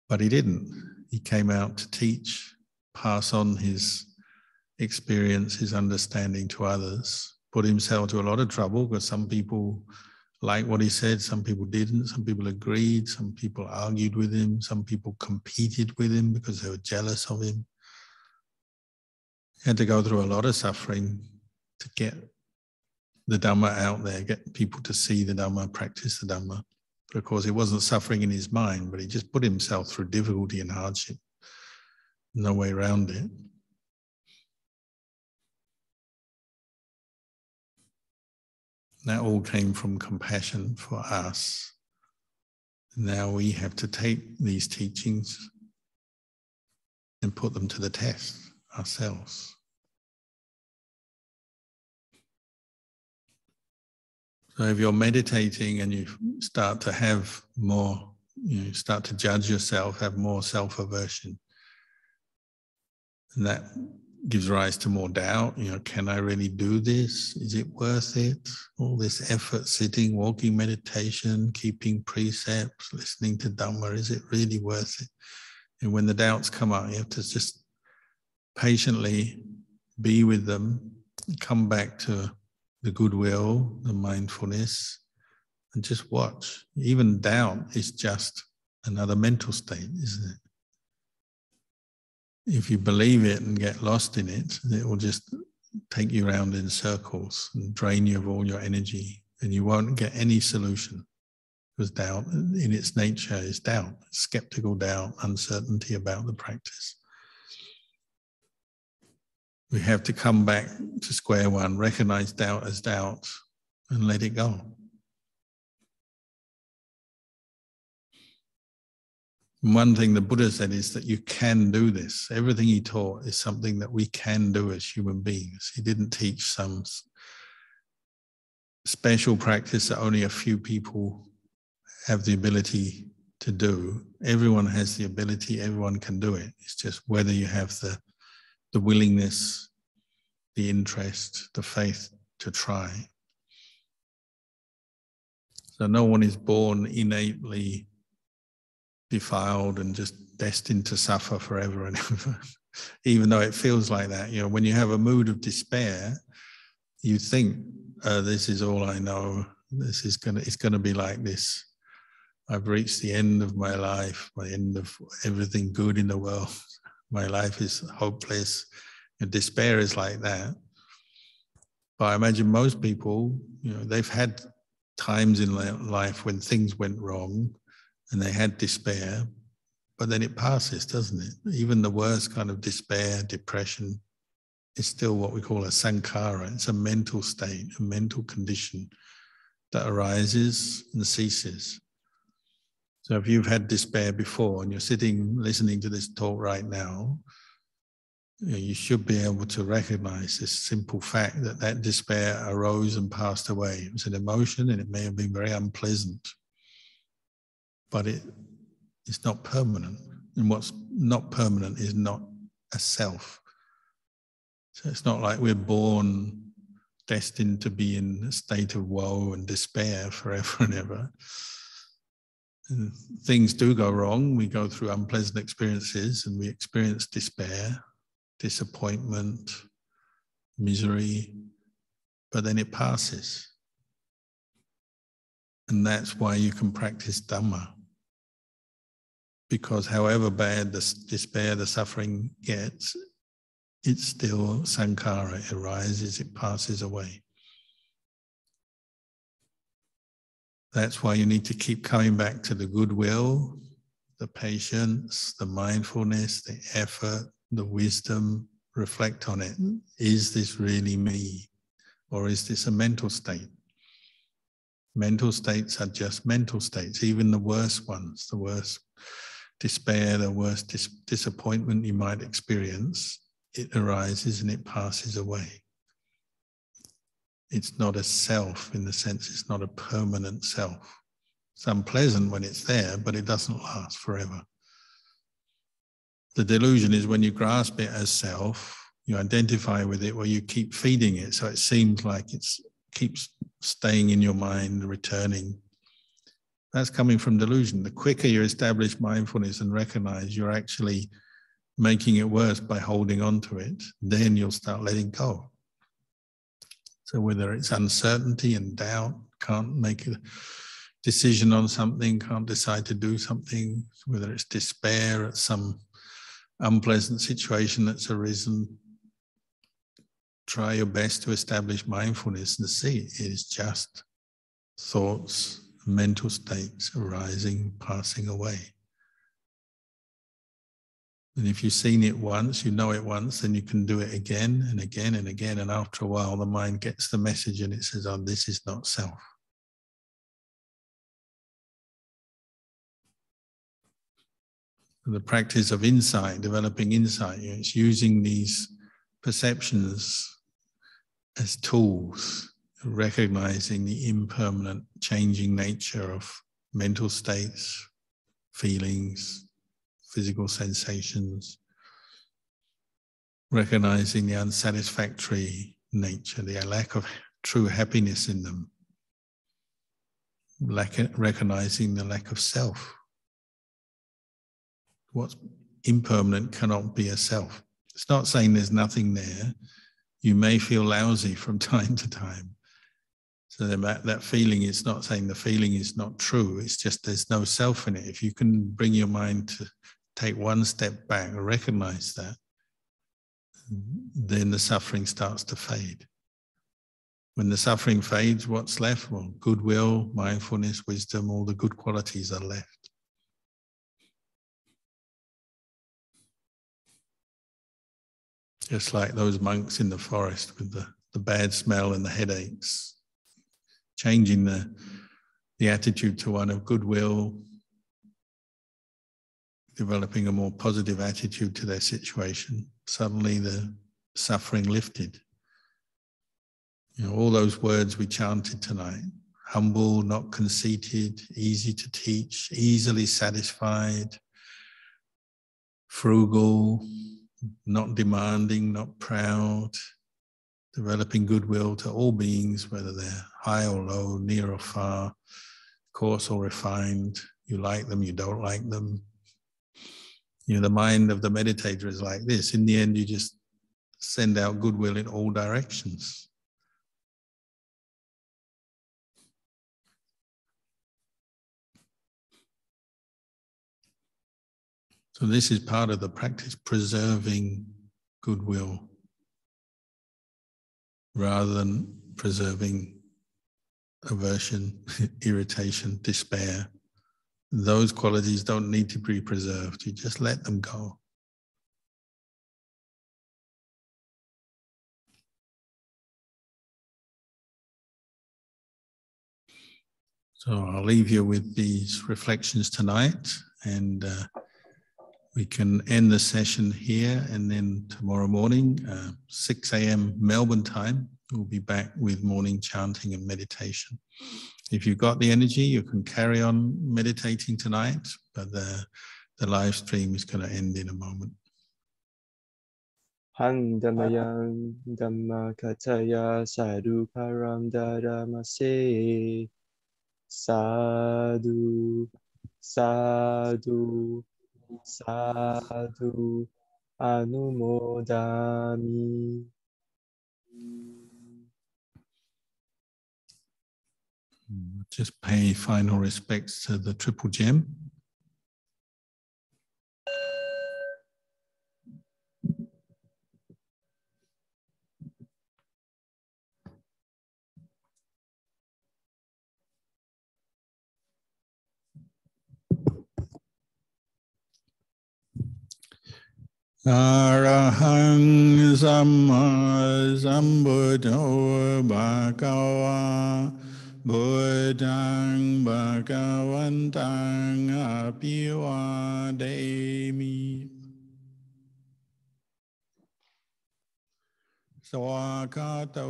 Speaker 1: But he didn't. He came out to teach, pass on his experience, his understanding to others, put himself to a lot of trouble because some people liked what he said, some people didn't, some people agreed, some people argued with him, some people competed with him because they were jealous of him. He had to go through a lot of suffering to get the Dhamma out there, get people to see the Dhamma, practice the Dhamma. But of course, he wasn't suffering in his mind, but he just put himself through difficulty and hardship. No way around it. That all came from compassion for us. Now we have to take these teachings and put them to the test ourselves. So if you're meditating and you start to have more, start to judge yourself, have more self-aversion, and that gives rise to more doubt. Can I really do this? Is it worth it? All this effort, sitting, walking, meditation, keeping precepts, listening to Dhamma, is it really worth it? And when the doubts come up, you have to just patiently be with them, come back to the goodwill, the mindfulness, and just watch. Even doubt is just another mental state, isn't it? If you believe it and get lost in it, it will just take you around in circles and drain you of all your energy, and you won't get any solution. Because doubt, in its nature, is doubt, skeptical doubt, uncertainty about the practice. We have to come back to square one, recognize doubt as doubt, and let it go. And one thing the Buddha said is that you can do this. Everything he taught is something that we can do as human beings. He didn't teach some special practice that only a few people have the ability to do. Everyone has the ability, everyone can do it. It's just whether you have the willingness, the interest, the faith to try. So no one is born innately defiled and just destined to suffer forever and ever, even though it feels like that. You know, when you have a mood of despair, you think, this is all I know. It's gonna be like this. I've reached the end of my life, my end of everything good in the world. My life is hopeless. And despair is like that. But I imagine most people, you know, they've had times in their life when things went wrong and they had despair, but then it passes, doesn't it? Even the worst kind of despair, depression, is still what we call a sankhara. It's a mental state, a mental condition that arises and ceases. So if you've had despair before and you're sitting listening to this talk right now, you should be able to recognize this simple fact that that despair arose and passed away. It was an emotion and it may have been very unpleasant, but it's not permanent. And what's not permanent is not a self. So it's not like we're born destined to be in a state of woe and despair forever and ever. And things do go wrong. We go through unpleasant experiences and we experience despair, disappointment, misery, but then it passes. And that's why you can practice dhamma. Because however bad the despair, the suffering gets, it's still sankhara. It arises, it passes away. That's why you need to keep coming back to the goodwill, the patience, the mindfulness, the effort, the wisdom. Reflect on it. Is this really me? Or is this a mental state? Mental states are just mental states, even the worst ones, the worst despair, the worst disappointment you might experience. It arises and it passes away. It's not a self in the sense it's not a permanent self. It's unpleasant when it's there, but it doesn't last forever. The delusion is when you grasp it as self, you identify with it, or you keep feeding it, so it seems like it keeps staying in your mind, returning. That's coming from delusion. The quicker you establish mindfulness and recognize you're actually making it worse by holding on to it, then you'll start letting go. So whether it's uncertainty and doubt, can't make a decision on something, can't decide to do something, whether it's despair at some unpleasant situation that's arisen, try your best to establish mindfulness and see it is just thoughts, mental states arising, passing away. And if you've seen it once, you know it once, then you can do it again and again and again. And after a while, the mind gets the message and it says, oh, this is not self. And the practice of insight, developing insight, it's using these perceptions as tools, recognizing the impermanent, changing nature of mental states, feelings, physical sensations, recognizing the unsatisfactory nature, the lack of true happiness in them, recognizing the lack of self. What's impermanent cannot be a self. It's not saying there's nothing there. You may feel lousy from time to time. So that feeling is not saying the feeling is not true. It's just there's no self in it. If you can bring your mind to take one step back and recognize that, then the suffering starts to fade. When the suffering fades, what's left? Well, goodwill, mindfulness, wisdom, all the good qualities are left. Just like those monks in the forest with the bad smell and the headaches, changing the attitude to one of goodwill, developing a more positive attitude to their situation, suddenly the suffering lifted. You know, all those words we chanted tonight: humble, not conceited, easy to teach, easily satisfied, frugal, not demanding, not proud, developing goodwill to all beings, whether they're high or low, near or far, coarse or refined. You like them, you don't like them. You know, the mind of the meditator is like this. In the end, you just send out goodwill in all directions. So this is part of the practice, preserving goodwill rather than preserving aversion, irritation, despair. Those qualities don't need to be preserved. You just let them go. So I'll leave you with these reflections tonight, and we can end the session here, and then tomorrow morning, 6 a.m. Melbourne time, we'll be back with morning chanting and meditation. If you've got the energy, you can carry on meditating tonight, but the live stream is going to end in a moment.
Speaker 2: Han Dhammayam Dhamma Kataya Sadhu Param Dharamase Sadhu Sadhu Sadhu Anumodami.
Speaker 1: Just pay final respects to the Triple Gem. Arahang Samma Sambuddho Bhagava Buddhang Bhagavantang Abhivademi Swakato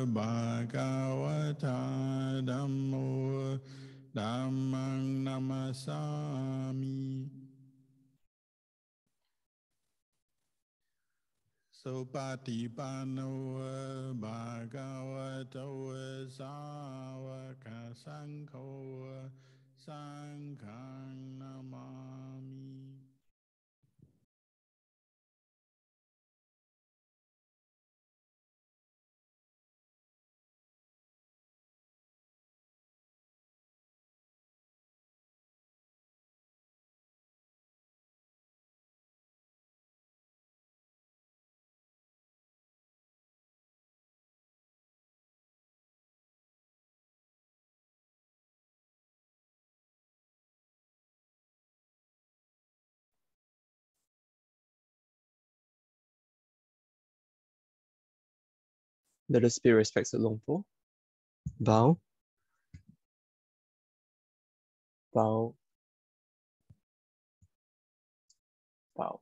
Speaker 1: Bhagavata Dhammo Dhammang Namasami Supatipano Bhagavato Savaka Sangho Sanghang Namami.
Speaker 2: Let us pay respects to Longpo. Bow. Bow. Bow.